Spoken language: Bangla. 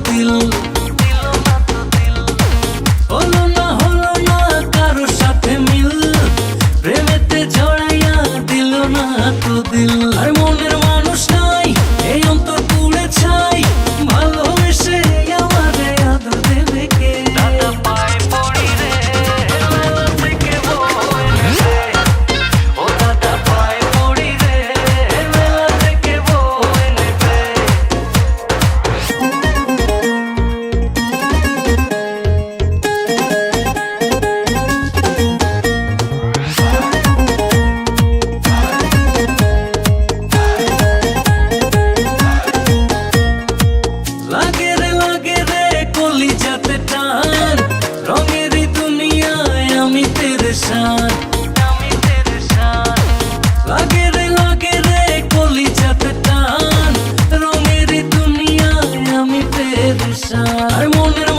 দিল, হলো না কারোর সাথে মিল, প্রেমেতে জড়াইয়া দিল না তো দিল। আর মনের মানুষ নাই এই অন্তর পুড়ে ছাই, ভালোবেসে আমারে আদর দেবে কে? দাদা পায়ে পড়ি রে মেলা থেকে বউ এনে দে, ও দাদা পায়ে পড়ি রে মেলা থেকে বউ এনে দে। লাগে রে কলিজাতে টান, রঙেরই দুনিয়ায় আমি পেরেশান। লাগে রে কলিজাতে টান, রঙেরই দুনিয়ায় আমি পেরেশান। আর মনের